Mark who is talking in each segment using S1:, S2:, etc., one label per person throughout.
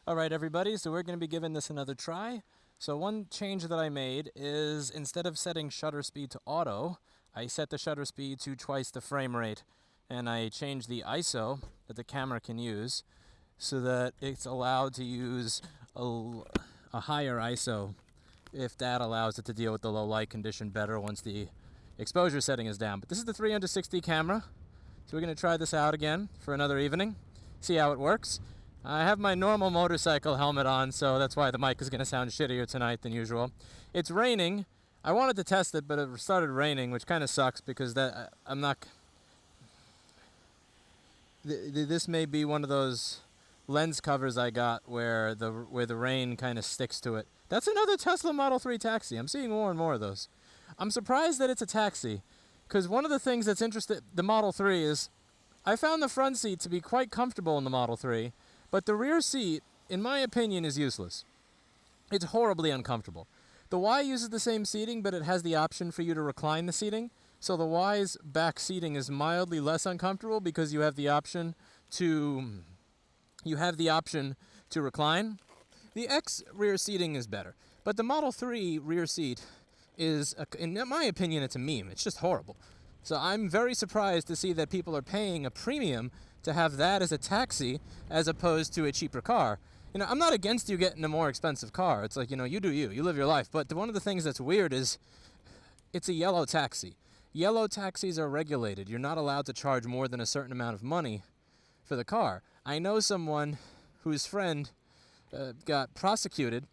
S1: Alright everybody, so we're going to be giving this another try. So one change that I made is instead of setting shutter speed to auto, I set the shutter speed to twice the frame rate. And I changed the ISO that the camera can use so that it's allowed to use a higher ISO if that allows it to deal with the low light condition better once the exposure setting is down. But this is the 360 camera, so we're going to try this out again for another evening, see how it works. I have my normal motorcycle helmet on, so that's why the mic is going to sound shittier tonight than usual. It's raining. I wanted to test it, but it started raining, which kind of sucks because I'm not... This may be one of those lens covers I got where the rain kind of sticks to it. That's another Tesla Model 3 taxi. I'm seeing more and more of those. I'm surprised that it's a taxi, because one of the things that's interesting, the Model 3 is, I found the front seat to be quite comfortable in the Model 3, but the rear seat, in my opinion, is useless. It's horribly uncomfortable. The Y uses the same seating, but it has the option for you to recline the seating. So the Y's back seating is mildly less uncomfortable because you have the option to recline. The X rear seating is better, but the Model 3 rear seat is, in my opinion, it's a meme. It's just horrible. So I'm very surprised to see that people are paying a premium to have that as a taxi as opposed to a cheaper car. I'm not against you getting a more expensive car. It's like, you do you live your life. But one of the things that's weird is it's a yellow taxi. Yellow taxis are regulated. You're not allowed to charge more than a certain amount of money for the car. I know someone whose friend got prosecuted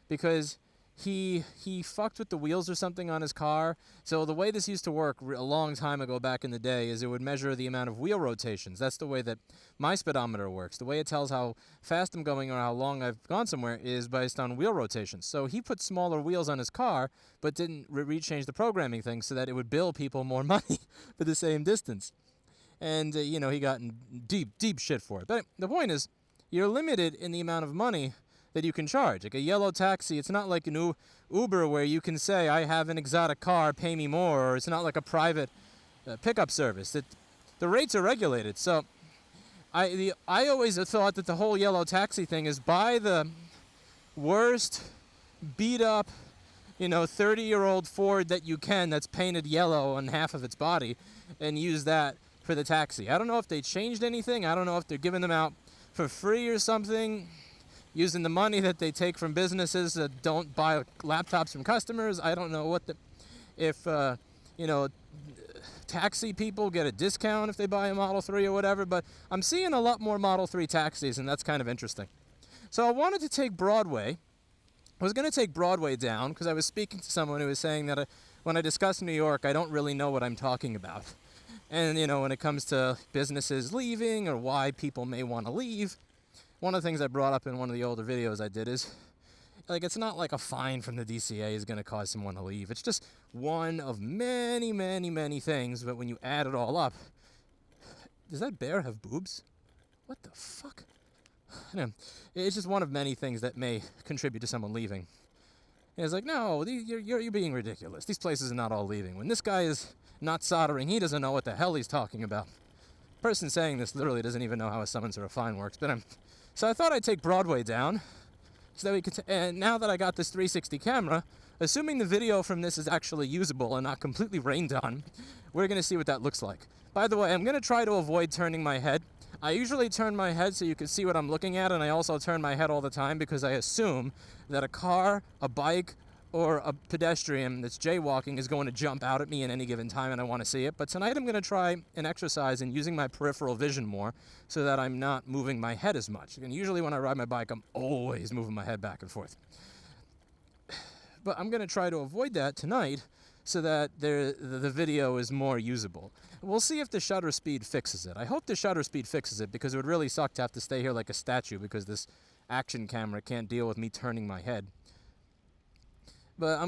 S1: because he fucked with the wheels or something on his car. So the way this used to work a long time ago back in the day is it would measure the amount of wheel rotations. That's the way that my speedometer works. The way it tells how fast I'm going or how long I've gone somewhere is based on wheel rotations. So he put smaller wheels on his car but didn't rechange the programming thing so that it would bill people more money for the same distance. And, he got in deep shit for it. But the point is, you're limited in the amount of money that you can charge. Like a yellow taxi, it's not like an Uber where you can say, I have an exotic car, pay me more, or it's not like a private pickup service. The rates are regulated. So I always thought that the whole yellow taxi thing is buy the worst, beat up, 30-year-old Ford that you can that's painted yellow on half of its body and use that for the taxi. I don't know if they changed anything. I don't know if they're giving them out for free or something, using the money that they take from businesses that don't buy laptops from customers. I don't know if taxi people get a discount if they buy a Model 3 or whatever, but I'm seeing a lot more Model 3 taxis, and that's kind of interesting. So I wanted to take Broadway. I was going to take Broadway down because I was speaking to someone who was saying that when I discuss New York, I don't really know what I'm talking about. And, when it comes to businesses leaving or why people may want to leave, one of the things I brought up in one of the older videos I did is, it's not like a fine from the DCA is going to cause someone to leave. It's just one of many, many, many things, but when you add it all up... Does that bear have boobs? What the fuck? It's just one of many things that may contribute to someone leaving. And it's like, no, you're being ridiculous. These places are not all leaving. When this guy is not soldering, he doesn't know what the hell he's talking about. The person saying this literally doesn't even know how a summons or a fine works. So I thought I'd take Broadway down, so that we could. And now that I got this 360 camera, assuming the video from this is actually usable and not completely rained on, we're going to see what that looks like. By the way, I'm going to try to avoid turning my head. I usually turn my head so you can see what I'm looking at, and I also turn my head all the time because I assume that a car, a bike, or a pedestrian that's jaywalking is going to jump out at me at any given time and I want to see it. But tonight I'm going to try an exercise in using my peripheral vision more so that I'm not moving my head as much. And usually when I ride my bike, I'm always moving my head back and forth. But I'm going to try to avoid that tonight so that the video is more usable. We'll see if the shutter speed fixes it. I hope the shutter speed fixes it because it would really suck to have to stay here like a statue because this action camera can't deal with me turning my head. But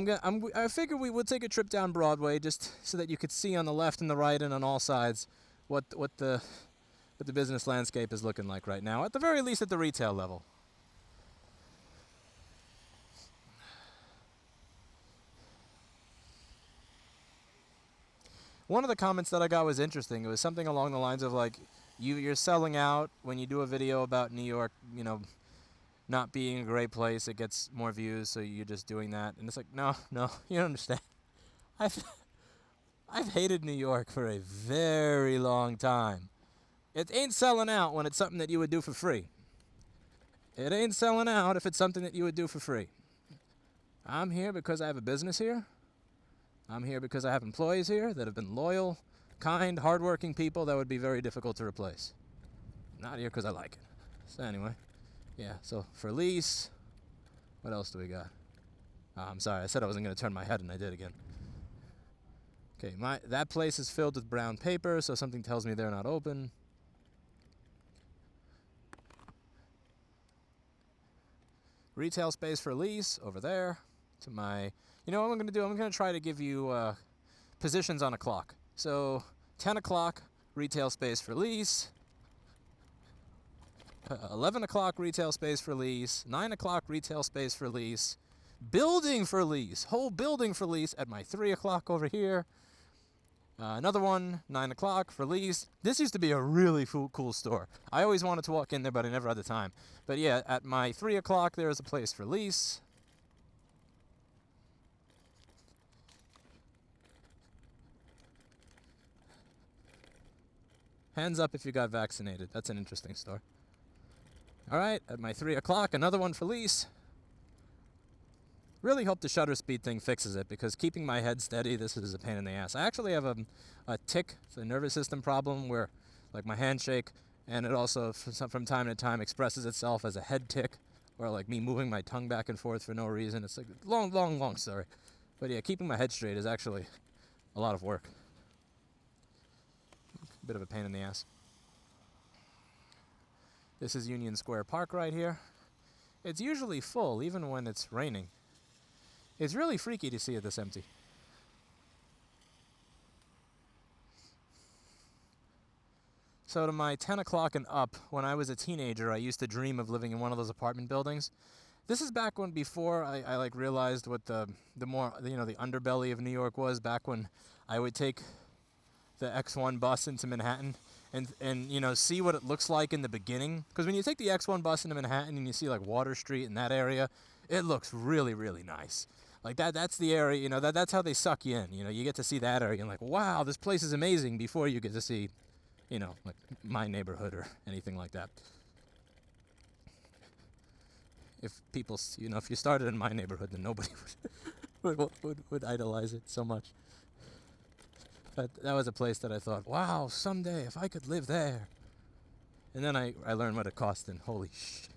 S1: I figure we would take a trip down Broadway just so that you could see on the left and the right and on all sides what the business landscape is looking like right now. At the very least, at the retail level. One of the comments that I got was interesting. It was something along the lines of like, you're selling out when you do a video about New York, not being a great place, it gets more views, so you're just doing that. And it's like, no, you don't understand. I've I've hated New York for a very long time. It ain't selling out when it's something that you would do for free. It ain't selling out if it's something that you would do for free. I'm here because I have a business here. I'm here because I have employees here that have been loyal, kind, hardworking people that would be very difficult to replace. I'm not here because I like it. So anyway, yeah, so for lease, what else do we got? I'm sorry, I said I wasn't going to turn my head and I did again. Okay, that place is filled with brown paper, so something tells me they're not open. Retail space for lease over there. To my, you know what I'm going to do? I'm going to try to give you positions on a clock. So 10 o'clock, retail space for lease. 11 o'clock, retail space for lease. 9 o'clock, retail space for lease. Building for lease. Whole building for lease at my 3 o'clock over here. Another one, 9 o'clock for lease. This used to be a really cool store. I always wanted to walk in there, but I never had the time. But yeah, at my 3 o'clock, there is a place for lease. Hands up if you got vaccinated. That's an interesting store. All right, at my 3 o'clock, another one for lease. Really hope the shutter speed thing fixes it, because keeping my head steady, this is a pain in the ass. I actually have a tic, it's a nervous system problem where, like, my hands shake, and it also, from time to time, expresses itself as a head tic, or like me moving my tongue back and forth for no reason. It's like a long story. But yeah, keeping my head straight is actually a lot of work. A bit of a pain in the ass. This is Union Square Park right here. It's usually full, even when it's raining. It's really freaky to see it this empty. So to my 10 o'clock and up, when I was a teenager, I used to dream of living in one of those apartment buildings. This is back when, before I like realized what the more, the underbelly of New York was, back when I would take the X1 bus into Manhattan and see what it looks like in the beginning. Because when you take the X1 bus into Manhattan and you see like Water Street and that area, it looks really, really nice. Like that's the area, that's how they suck you in. You get to see that area and like, wow, this place is amazing, before you get to see, like my neighborhood or anything like that. If people, if you started in my neighborhood, then nobody would idolize it so much. But that was a place that I thought, wow, someday if I could live there. And then I learned what it cost, and holy shit.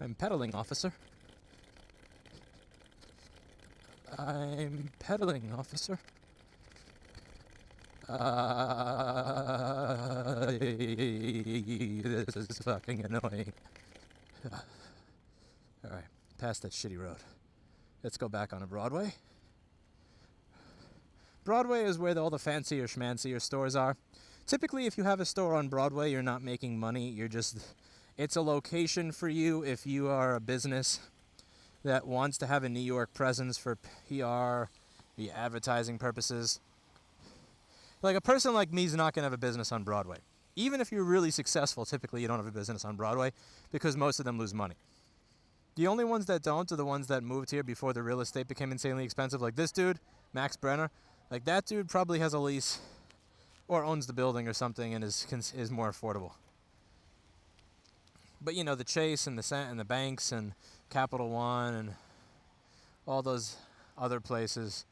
S1: I'm pedaling, officer. I'm pedaling, officer. This is fucking annoying. Alright, past that shitty road. Let's go back onto Broadway. Broadway is where all the fancier schmancier stores are. Typically, if you have a store on Broadway, you're not making money. It's a location for you if you are a business that wants to have a New York presence for PR, the advertising purposes. Like, a person like me is not going to have a business on Broadway. Even if you're really successful, typically you don't have a business on Broadway, because most of them lose money. The only ones that don't are the ones that moved here before the real estate became insanely expensive. Like this dude, Max Brenner. Like, that dude probably has a lease or owns the building or something and is more affordable. But the Chase and the banks and Capital One and all those other places,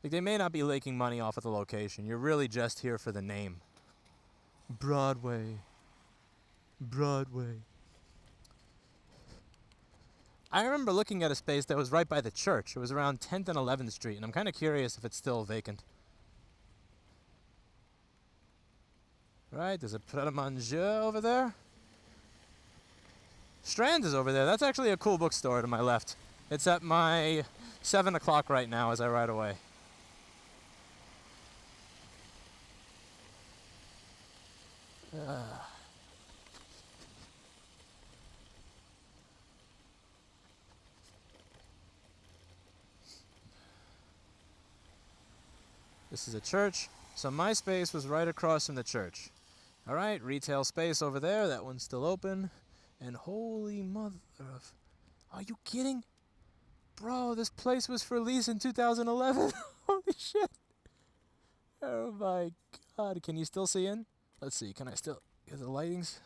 S1: like, they may not be making money off of the location. You're really just here for the name. Broadway. I remember looking at a space that was right by the church. It was around 10th and 11th Street, and I'm kind of curious if it's still vacant. Right, there's a Pret a Manger over there. Strand is over there. That's actually a cool bookstore to my left. It's at my 7 o'clock right now as I ride away. This is a church. So my space was right across from the church. All right, retail space over there. That one's still open. And holy mother of... Are you kidding? Bro, this place was for lease in 2011. Holy shit. Oh my god. Can you still see in? Let's see. Can I still... Is the lighting's...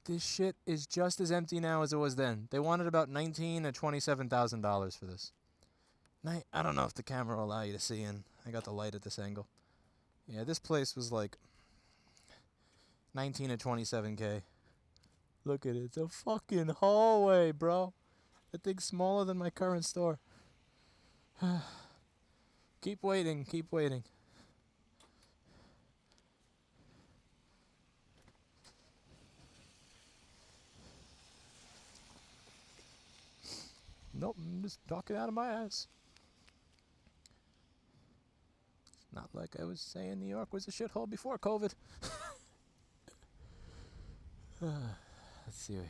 S1: This shit is just as empty now as it was then. They wanted about $19,000 to $27,000 for this. I don't know if the camera will allow you to see in. I got the light at this angle. Yeah, this place was like 19 to 27K. Look at it. It's a fucking hallway, bro. That thing's smaller than my current store. Keep waiting, keep waiting. Nope, I'm just talking out of my ass. Not like I was saying New York was a shithole before COVID. Let's see what we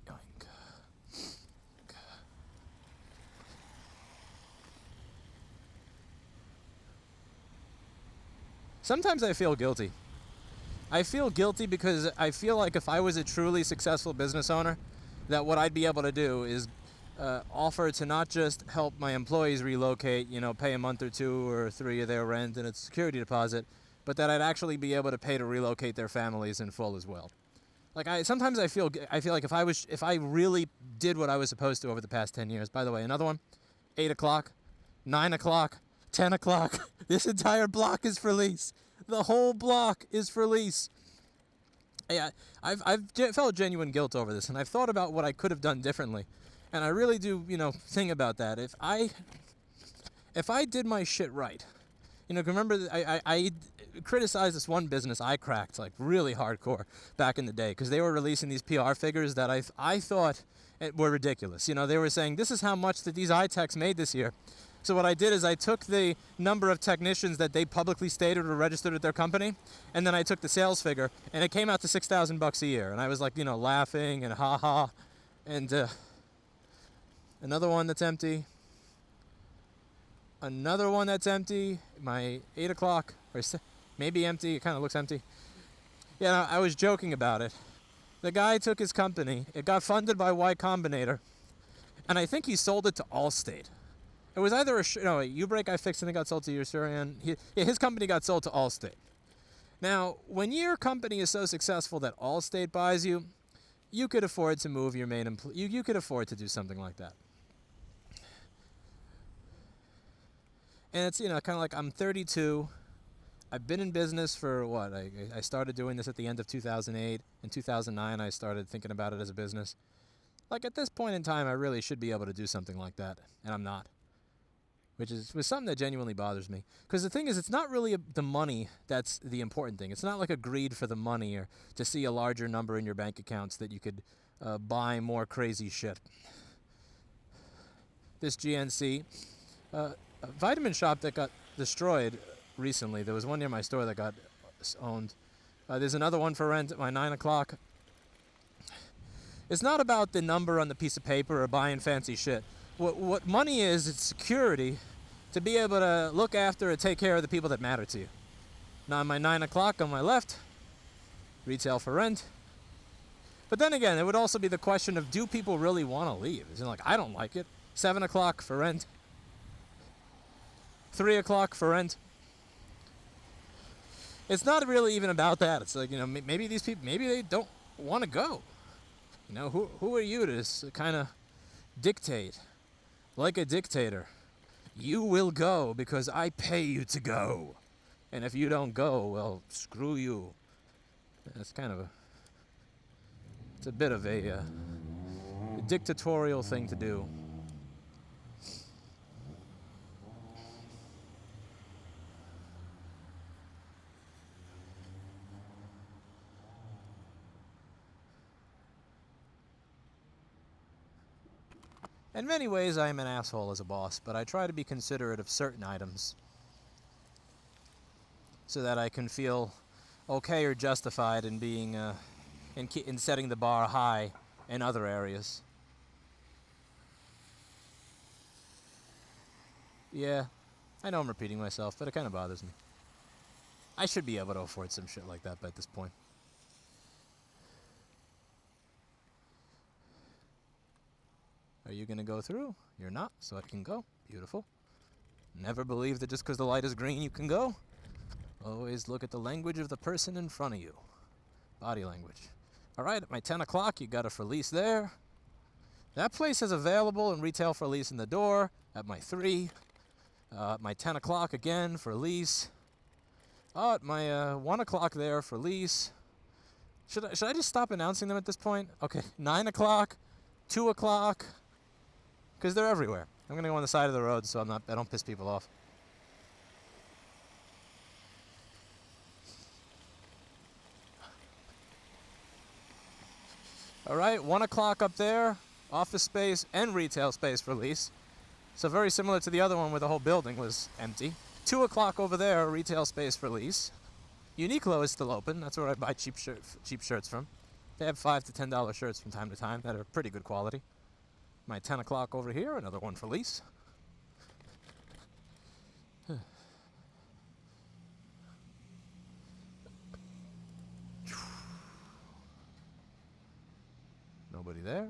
S1: got here. Yoink. Sometimes I feel guilty. I feel guilty because I feel like if I was a truly successful business owner, that what I'd be able to do is offer to not just help my employees relocate, pay a month or 2 or 3 of their rent and a security deposit, but that I'd actually be able to pay to relocate their families in full as well. Like sometimes I feel like if I really did what I was supposed to over the past 10 years. By the way, another one, 8 o'clock, 9 o'clock, 10 o'clock. This entire block is for lease. The whole block is for lease. Yeah, I've felt genuine guilt over this, and I've thought about what I could have done differently. And I really do, think about that. If I did my shit right, remember I criticized this one business I cracked like really hardcore back in the day because they were releasing these PR figures that I thought were ridiculous. They were saying this is how much that these eye techs made this year. So what I did is I took the number of technicians that they publicly stated were registered at their company, and then I took the sales figure, and it came out to $6,000 a year. And I was like, laughing and ha. And another one that's empty. Another one that's empty. My 8 o'clock, or maybe empty. It kind of looks empty. Yeah, I was joking about it. The guy took his company. It got funded by Y Combinator, and I think he sold it to Allstate. It was either a U-Break I fixed and it got sold to Usurian. His company got sold to Allstate. Now, when your company is so successful that Allstate buys you, you could afford to move your main employee. You could afford to do something like that. And it's, kind of like I'm 32. I've been in business for what? I started doing this at the end of 2008. In 2009, I started thinking about it as a business. Like at this point in time, I really should be able to do something like that, and I'm not. Which was something that genuinely bothers me. Because the thing is, it's not really the money that's the important thing. It's not like a greed for the money or to see a larger number in your bank accounts that you could buy more crazy shit. This GNC, a vitamin shop that got destroyed recently. There was one near my store that got owned. There's another one for rent at my 9 o'clock. It's not about the number on the piece of paper or buying fancy shit. What money is, it's security to be able to look after and take care of the people that matter to you. Now, on my 9 o'clock on my left, retail for rent. But then again, it would also be the question of, do people really want to leave? It's like, I don't like it. 7 o'clock for rent. 3 o'clock for rent. It's not really even about that. It's like, maybe these people, maybe they don't want to go. Who are you to kind of dictate? Like a dictator, you will go because I pay you to go. And if you don't go, well, screw you. That's kind of it's a bit of a dictatorial thing to do. In many ways, I am an asshole as a boss, but I try to be considerate of certain items so that I can feel okay or justified in being in setting the bar high in other areas. Yeah, I know I'm repeating myself, but it kind of bothers me. I should be able to afford some shit like that at this point. Are you going to go through? You're not, so I can go. Beautiful. Never believe that just because the light is green you can go. Always look at the language of the person in front of you. Body language. All right, at my 10 o'clock, you got a for lease there. That place is available and retail for lease in the door. At my 3. At my 10 o'clock again for lease. Oh, at my 1 o'clock there for lease. Should I just stop announcing them at this point? Okay, 9 o'clock, 2 o'clock, because they're everywhere. I'm gonna go on the side of the road so I don't piss people off. All right, 1 o'clock up there, office space and retail space for lease. So very similar to the other one where the whole building was empty. 2 o'clock over there, retail space for lease. Uniqlo is still open. That's where I buy cheap shirts from. They have $5 to $10 shirts from time to time that are pretty good quality. My 10 o'clock over here, another one for lease. Nobody there.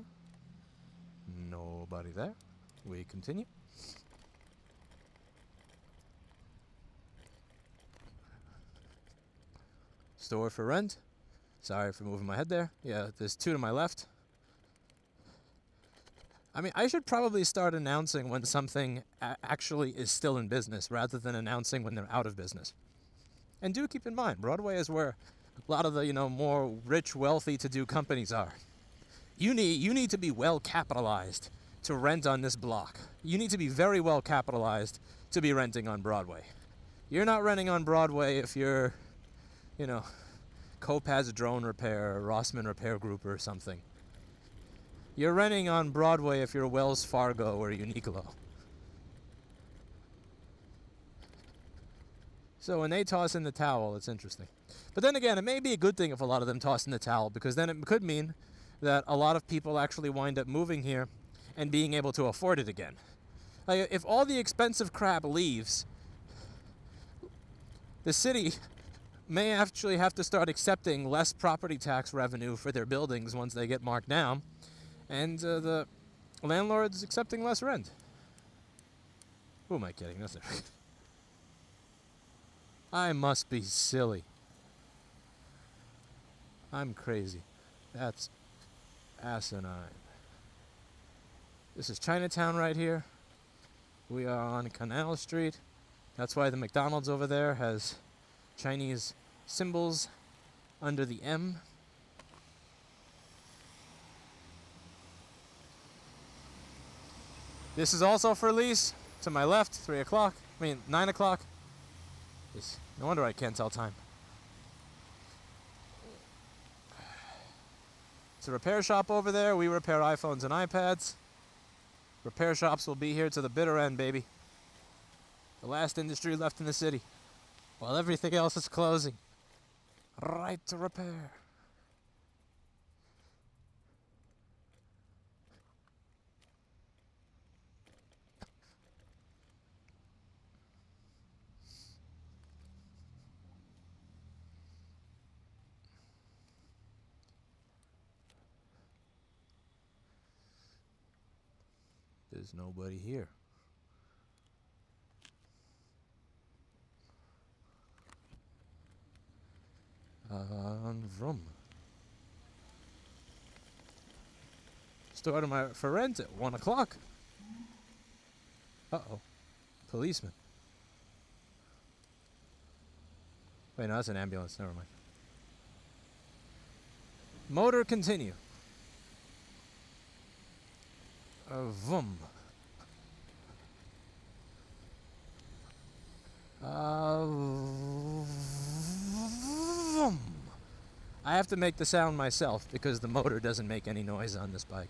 S1: Nobody there. We continue. Store for rent. Sorry for moving my head there. Yeah, there's 2 to my left. I mean, I should probably start announcing when something actually is still in business rather than announcing when they're out of business. And do keep in mind, Broadway is where a lot of the, more rich, wealthy to do companies are. You need to be well capitalized to rent on this block. You need to be very well capitalized to be renting on Broadway. You're not renting on Broadway if you're, Copaz Drone Repair or Rossman Repair Group or something. You're renting on Broadway if you're Wells Fargo or Uniqlo. So when they toss in the towel, it's interesting. But then again, it may be a good thing if a lot of them toss in the towel, because then it could mean that a lot of people actually wind up moving here and being able to afford it again. Like, if all the expensive crap leaves, the city may actually have to start accepting less property tax revenue for their buildings once they get marked down, and the landlord's accepting less rent. Who am I kidding? That's it. I must be silly. I'm crazy. That's asinine. This is Chinatown right here. We are on Canal Street. That's why the McDonald's over there has Chinese symbols under the M. This is also for lease. To my left, 3 o'clock. 9 o'clock. No wonder I can't tell time. It's a repair shop over there. We repair iPhones and iPads. Repair shops will be here to the bitter end, baby. The last industry left in the city, while everything else is closing. Right to repair. There's nobody here. Vroom. Started for rent at 1 o'clock. Uh-oh. Policeman. Wait, no, that's an ambulance. Never mind. Motor continue. Vroom. Vroom. I have to make the sound myself because the motor doesn't make any noise on this bike.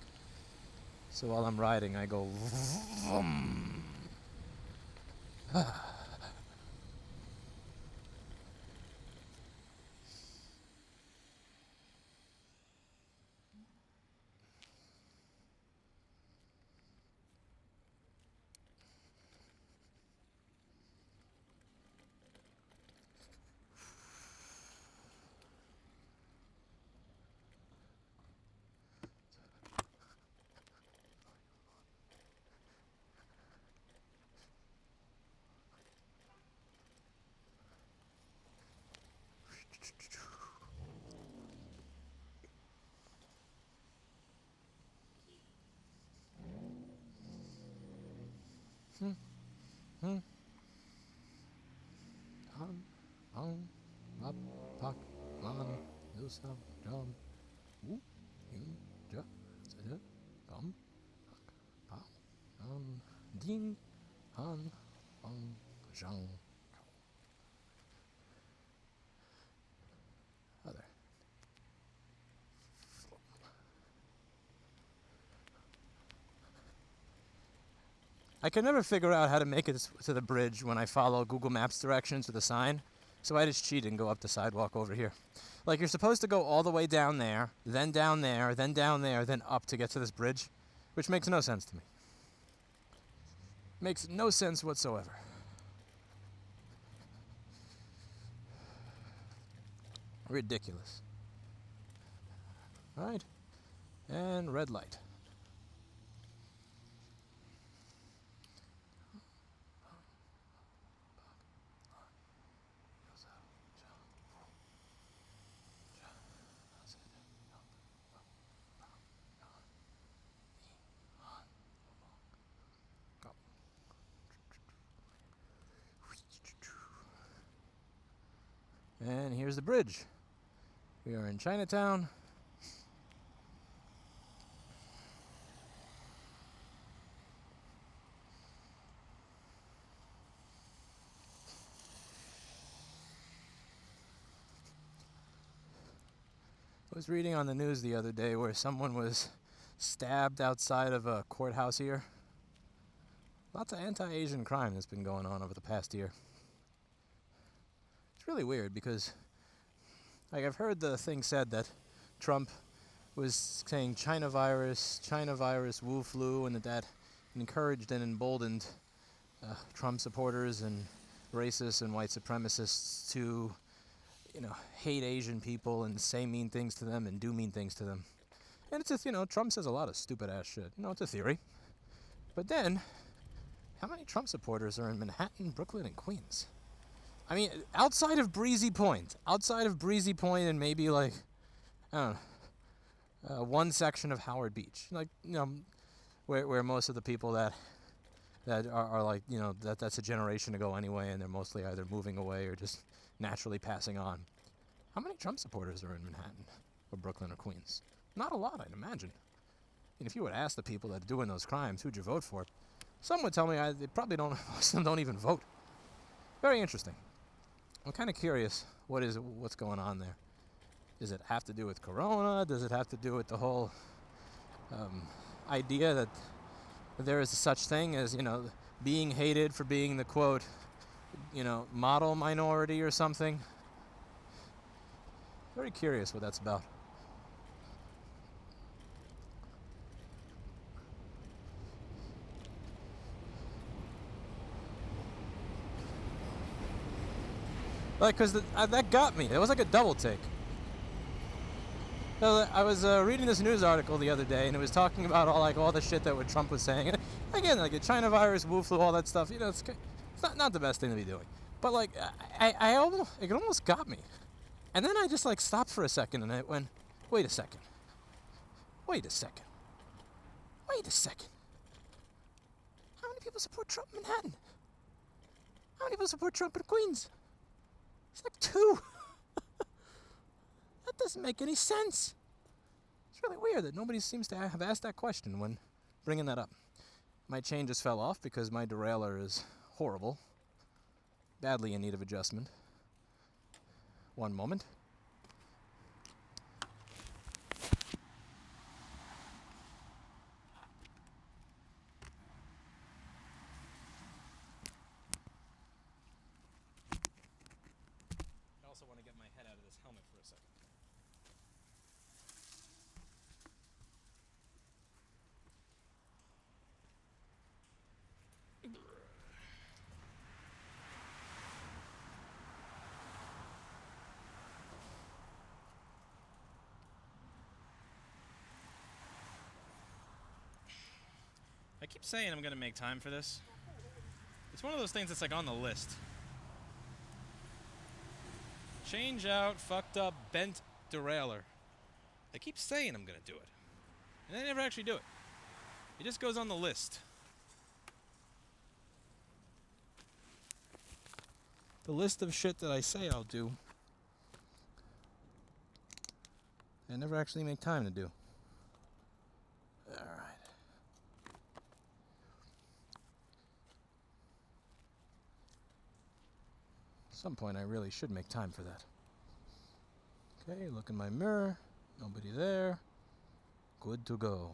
S1: So while I'm riding, I go vroom. I can never figure out how to make it to the bridge when I follow Google Maps directions with a sign, so I just cheat and go up the sidewalk over here. Like, you're supposed to go all the way down there, then down there, then down there, then up to get to this bridge, which makes no sense to me. Makes no sense whatsoever. Ridiculous. All right, and red light. And here's the bridge. We are in Chinatown. I was reading on the news the other day where someone was stabbed outside of a courthouse here. Lots of anti-Asian crime that's been going on over the past year. It's really weird because, like, I've heard the thing said that Trump was saying China virus, Wu flu, and that encouraged and emboldened Trump supporters and racists and white supremacists to, hate Asian people and say mean things to them and do mean things to them. And it's just, Trump says a lot of stupid ass shit. It's a theory. But then, how many Trump supporters are in Manhattan, Brooklyn, and Queens? I mean, outside of Breezy Point and maybe like, I don't know, one section of Howard Beach, where most of the people that are like, that's a generation ago anyway, and they're mostly either moving away or just naturally passing on. How many Trump supporters are in Manhattan or Brooklyn or Queens? Not a lot, I'd imagine. And if you would ask the people that are doing those crimes, who'd you vote for? Some would tell me they probably don't, most of them don't even vote. Very interesting. I'm kind of curious what's going on there. Does it have to do with Corona? Does it have to do with the whole idea that there is such thing as, being hated for being the, quote, model minority or something? Very curious what that's about. Like, because that got me. It was like a double take. So I was reading this news article the other day, and it was talking about all the shit that Trump was saying. And again, like the China virus, Wu flu, all that stuff. It's not the best thing to be doing. But like, it almost got me. And then I just stopped for a second, and I went, wait a second. How many people support Trump in Manhattan? How many people support Trump in Queens? It's like 2. That doesn't make any sense. It's really weird that nobody seems to have asked that question when bringing that up. My chain just fell off because my derailleur is horrible. Badly in need of adjustment. One moment. I also want to get my head out of this helmet for a second. I keep saying I'm going to make time for this. It's one of those things that's on the list. Change out, fucked up, bent derailleur. I keep saying I'm going to do it. And I never actually do it. It just goes on the list. the list of shit that I say I'll do, I never actually make time to do. Alright. At some point I really should make time for that. Okay, look in my mirror. Nobody there. Good to go.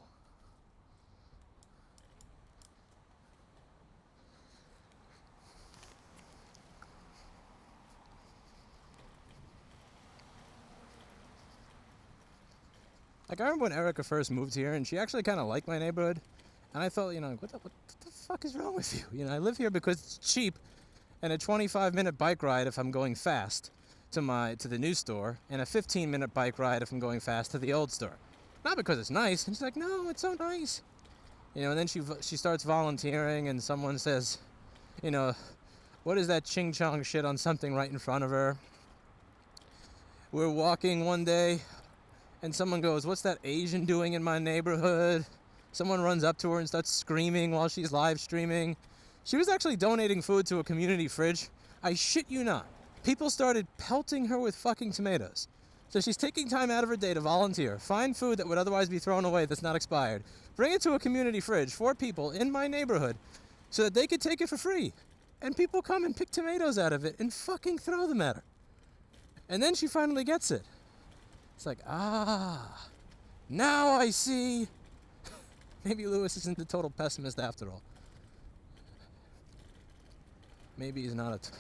S1: Like, I remember when Erica first moved here, and she actually kind of liked my neighborhood. And I thought, what the fuck is wrong with you? I live here because it's cheap, and a 25-minute bike ride if I'm going fast to the new store, and a 15-minute bike ride if I'm going fast to the old store. Not because it's nice. And she's like, no, it's so nice. And then she starts volunteering, and someone says, what is that ching-chong shit on something right in front of her? We're walking one day, and someone goes, what's that Asian doing in my neighborhood? Someone runs up to her and starts screaming while she's live streaming. She was actually donating food to a community fridge. I shit you not. People started pelting her with fucking tomatoes. So she's taking time out of her day to volunteer, find food that would otherwise be thrown away that's not expired, bring it to a community fridge for people in my neighborhood so that they could take it for free. And people come and pick tomatoes out of it and fucking throw them at her. And then she finally gets it. It's like, now I see. Maybe Lewis isn't the total pessimist after all. Maybe he's not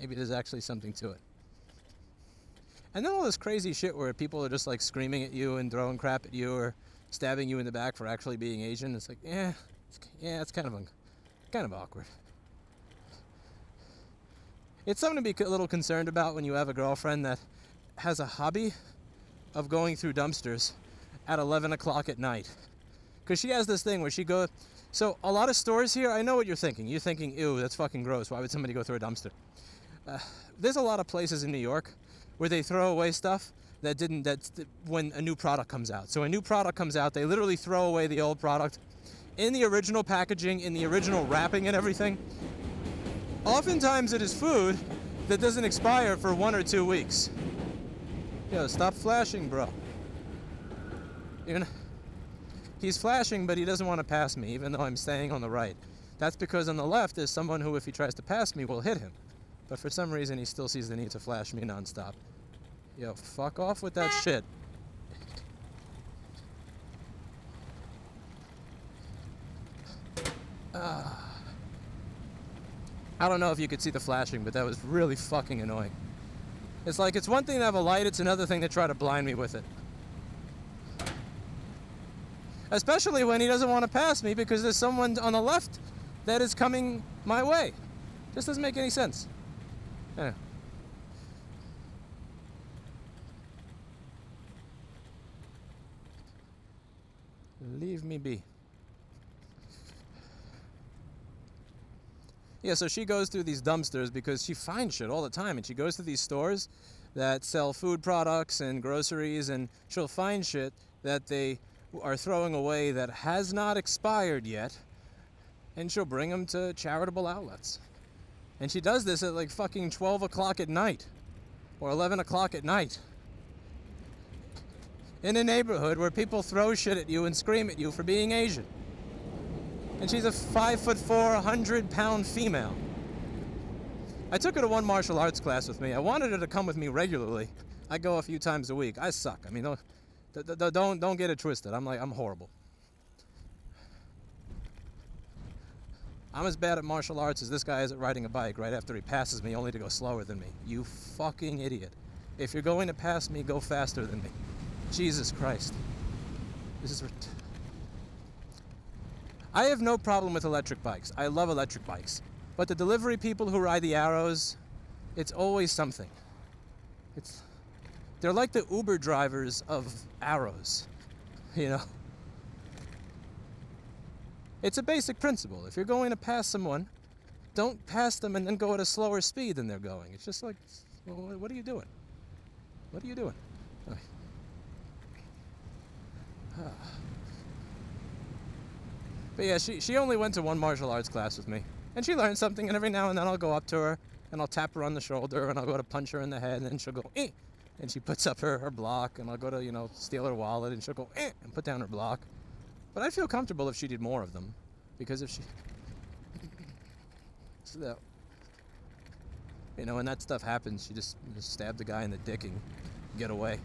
S1: maybe there's actually something to it. And then all this crazy shit where people are just like screaming at you and throwing crap at you or stabbing you in the back for actually being Asian. It's like, it's kind of awkward. It's something to be a little concerned about when you have a girlfriend that has a hobby of going through dumpsters at 11 o'clock at night. Because she has this thing where she goes... So a lot of stores here, I know what you're thinking. You're thinking, ew, that's fucking gross. Why would somebody go through a dumpster? There's a lot of places in New York where they throw away stuff when a new product comes out. So a new product comes out, they literally throw away the old product in the original packaging, in the original wrapping and everything. Oftentimes it is food that doesn't expire for 1 or 2 weeks. Yo, stop flashing, bro. He's flashing, but he doesn't want to pass me, even though I'm staying on the right. That's because on the left there's someone who, if he tries to pass me, will hit him. But for some reason, he still sees the need to flash me nonstop. Yo, fuck off with that shit. I don't know if you could see the flashing, but that was really fucking annoying. It's like, it's one thing to have a light, it's another thing to try to blind me with it. Especially when he doesn't want to pass me because there's someone on the left that is coming my way. Just doesn't make any sense. Yeah. Leave me be. Yeah, so she goes through these dumpsters because she finds shit all the time, and she goes to these stores that sell food products and groceries, and she'll find shit that they are throwing away that has not expired yet, and she'll bring them to charitable outlets. And she does this at like fucking 12 o'clock at night, or 11 o'clock at night, in a neighborhood where people throw shit at you and scream at you for being Asian. And she's a 5'4", 100-pound female. I took her to one martial arts class with me. I wanted her to come with me regularly. I go a few times a week. I suck. I mean, don't get it twisted. I'm horrible. I'm as bad at martial arts as this guy is at riding a bike right after he passes me only to go slower than me. You fucking idiot. If you're going to pass me, go faster than me. Jesus Christ. This is... I have no problem with electric bikes. I love electric bikes. But the delivery people who ride the Arrows, it's always something. They're like the Uber drivers of Arrows, you know? It's a basic principle. If you're going to pass someone, don't pass them and then go at a slower speed than they're going. It's just like, well, what are you doing? What are you doing? Okay. But yeah, she only went to one martial arts class with me. And she learned something, and every now and then I'll go up to her and I'll tap her on the shoulder, and I'll go to punch her in the head, and then she'll go, eh, and she puts up her block, and I'll go to, you know, steal her wallet, and she'll go, eh, and put down her block. But I'd feel comfortable if she did more of them, because if she, so, you know, when that stuff happens, you just stab the guy in the dick and get away.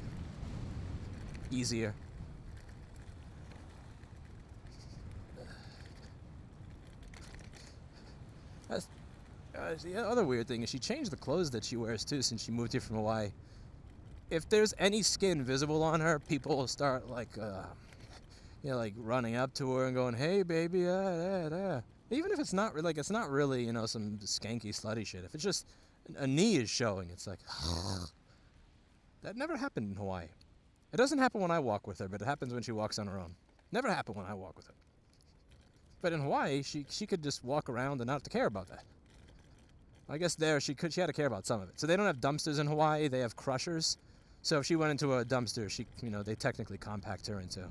S1: Easier. That's, the other weird thing is she changed the clothes that she wears too since she moved here from Hawaii. If there's any skin visible on her, people will start like, you know, like running up to her and going, "Hey, baby, Even if it's not like, it's not really, you know, some skanky slutty shit. If it's just a knee is showing, it's like that never happened in Hawaii. It doesn't happen when I walk with her, but it happens when she walks on her own. Never happened when I walk with her. But in Hawaii, she could just walk around and not have to care about that. I guess there she had to care about some of it. So they don't have dumpsters in Hawaii; they have crushers. So if she went into a dumpster, they technically compact her into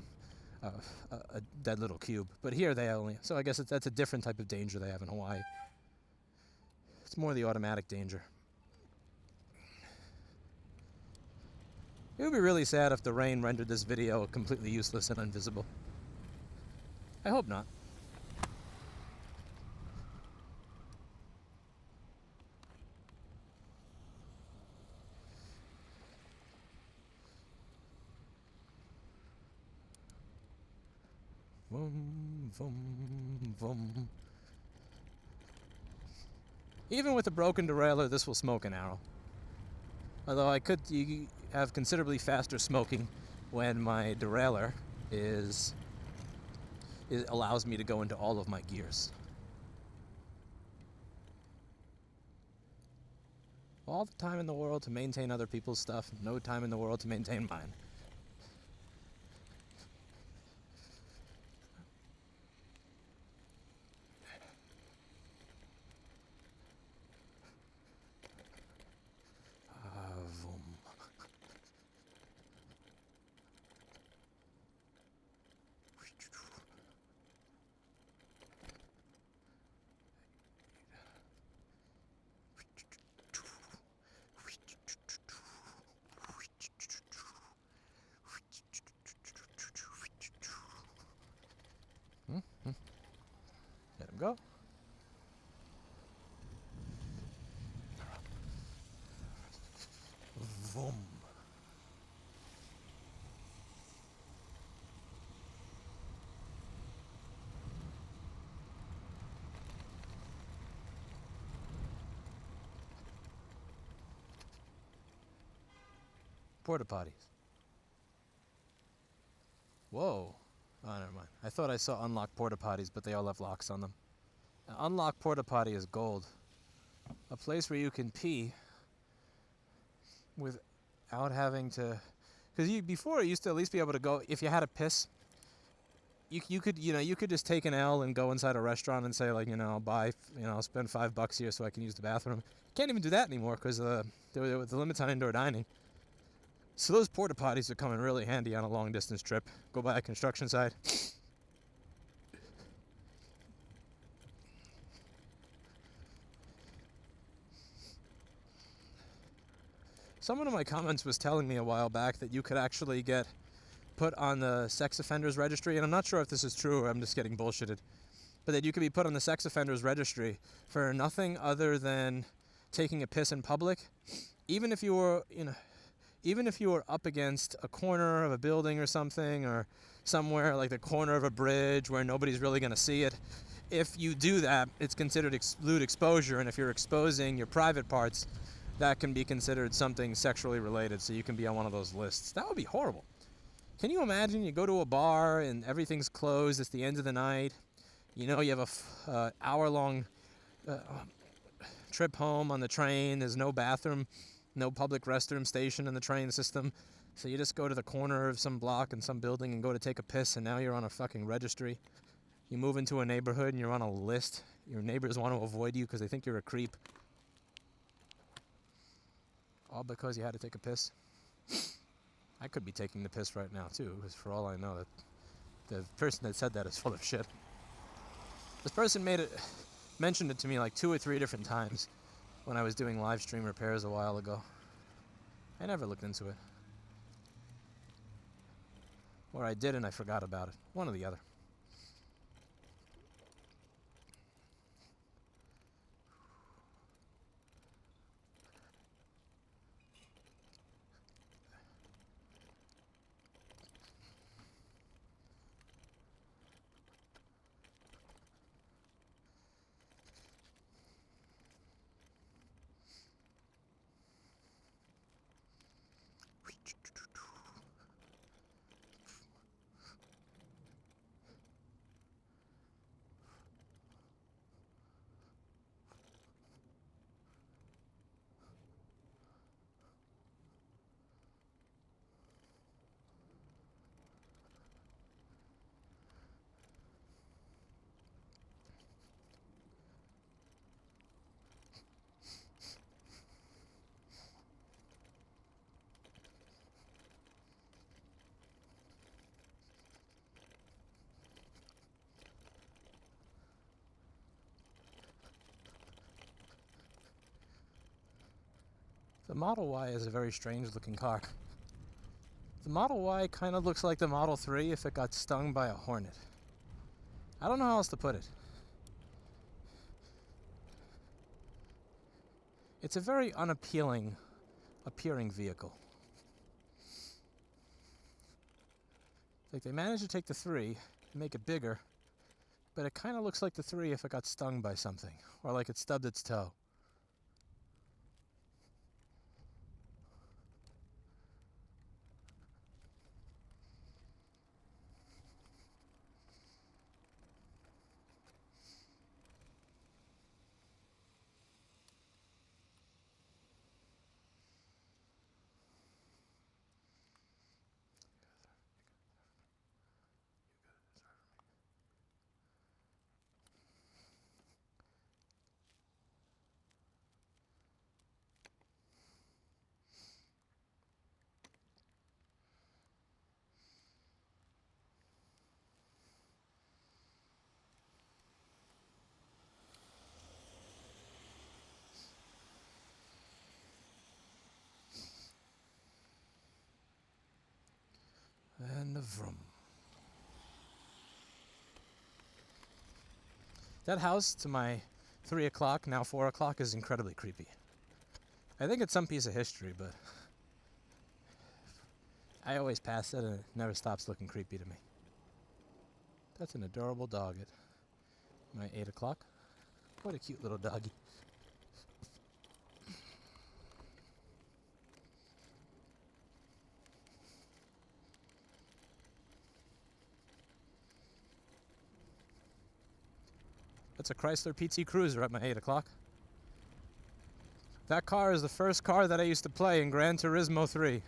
S1: a dead little cube. But here they only. So I guess that's a different type of danger they have in Hawaii. It's more the automatic danger. It would be really sad if the rain rendered this video completely useless and invisible. I hope not. Vroom, vroom, vroom. Even with a broken derailleur, this will smoke an arrow. Although you have considerably faster smoking when my derailleur allows me to go into all of my gears. All the time in the world to maintain other people's stuff, no time in the world to maintain mine. Let him go. Vroom. Porta potties. Whoa. Oh, never mind. I thought I saw unlocked porta potties, but they all have locks on them. An unlocked porta potty is gold. A place where you can pee without having to, because before you used to at least be able to go, if you had to piss, you could just take an L and go inside a restaurant and say, like, I'll spend $5 here so I can use the bathroom. Can't even do that anymore because the limits on indoor dining. So those porta potties are coming really handy on a long distance trip. Go by a construction site. Someone in my comments was telling me a while back that you could actually get put on the sex offenders registry, and I'm not sure if this is true or I'm just getting bullshitted, but that you could be put on the sex offenders registry for nothing other than taking a piss in public, even if you were up against a corner of a building or something, or somewhere like the corner of a bridge where nobody's really going to see it. If you do that, it's considered lewd exposure, and if you're exposing your private parts, that can be considered something sexually related, so you can be on one of those lists. That would be horrible. Can you imagine you go to a bar and everything's closed, it's the end of the night, you have a hour-long trip home on the train, there's no bathroom, no public restroom station in the train system, so you just go to the corner of some block in some building and go to take a piss, and now you're on a fucking registry. You move into a neighborhood and you're on a list. Your neighbors want to avoid you because they think you're a creep. All because you had to take a piss. I could be taking the piss right now too, because for all I know, that the person that said that is full of shit. This person mentioned it to me like 2 or 3 different times. when I was doing live stream repairs a while ago. I never looked into it. Or I did and I forgot about it. One or the other. The Model Y is a very strange looking car. The Model Y kind of looks like the Model 3 if it got stung by a hornet. I don't know how else to put it. It's a very unappealing appearing vehicle. Like they managed to take the 3 and make it bigger, but it kind of looks like the 3 if it got stung by something, or like it stubbed its toe. And the vroom. That house to my 3 o'clock, now 4 o'clock, is incredibly creepy. I think it's some piece of history, but I always pass it and it never stops looking creepy to me. That's an adorable dog at my 8 o'clock. What a cute little doggy. That's a Chrysler PT Cruiser at my 8 o'clock. That car is the first car that I used to play in Gran Turismo 3.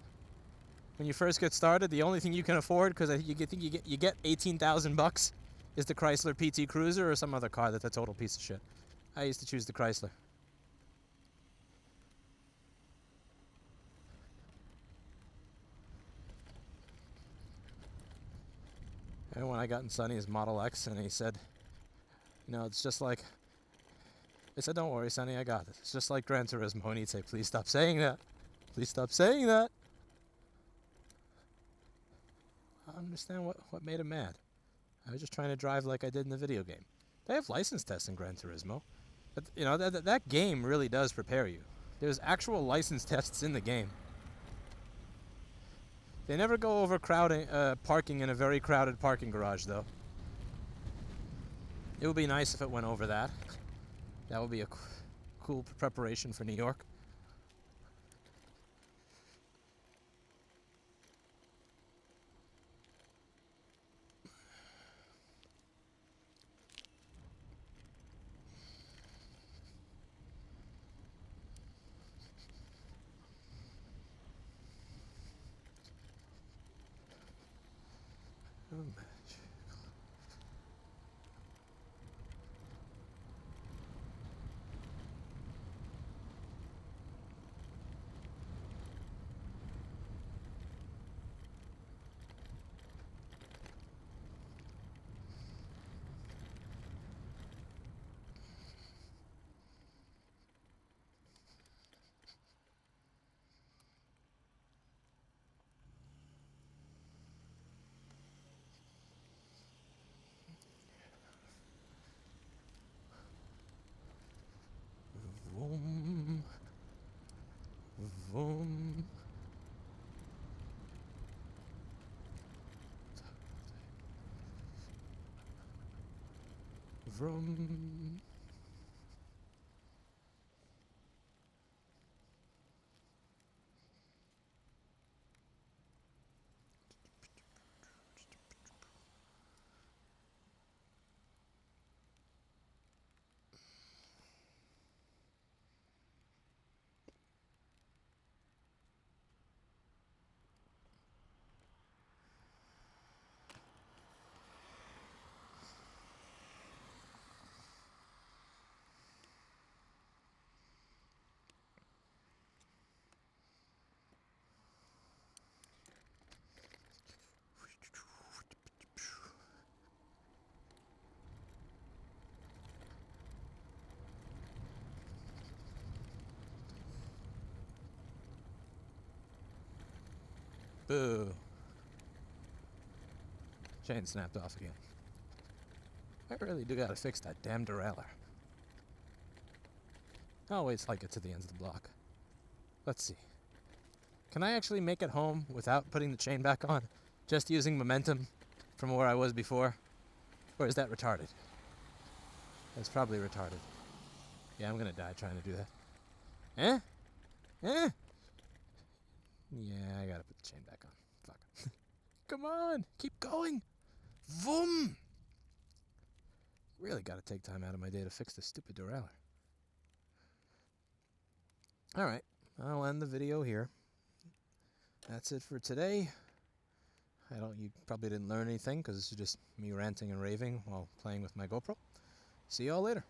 S1: When you first get started, the only thing you can afford, because you get 18,000 bucks, is the Chrysler PT Cruiser or some other car that's a total piece of shit. I used to choose the Chrysler. And when I got in Sonny's Model X and he said, you know, it's just like, I said, don't worry, Sonny, I got it. It's just like Gran Turismo. And he'd say, please stop saying that. Please stop saying that. I don't understand what made him mad. I was just trying to drive like I did in the video game. They have license tests in Gran Turismo. But, you know, that game really does prepare you. There's actual license tests in the game. They never go over parking in a very crowded parking garage, though. It would be nice if it went over that. That would be a cool preparation for New York. Oh, man. Vroom. Boo. Chain snapped off again. I really do gotta fix that damn derailleur. I always like it to the ends of the block. Let's see. Can I actually make it home without putting the chain back on? Just using momentum from where I was before? Or is that retarded? That's probably retarded. Yeah, I'm gonna die trying to do that. Eh? Eh? Yeah, I gotta put the chain back on. Fuck. Come on! Keep going! Vroom! Really gotta take time out of my day to fix this stupid derailleur. Alright, I'll end the video here. That's it for today. You probably didn't learn anything because this is just me ranting and raving while playing with my GoPro. See y'all later.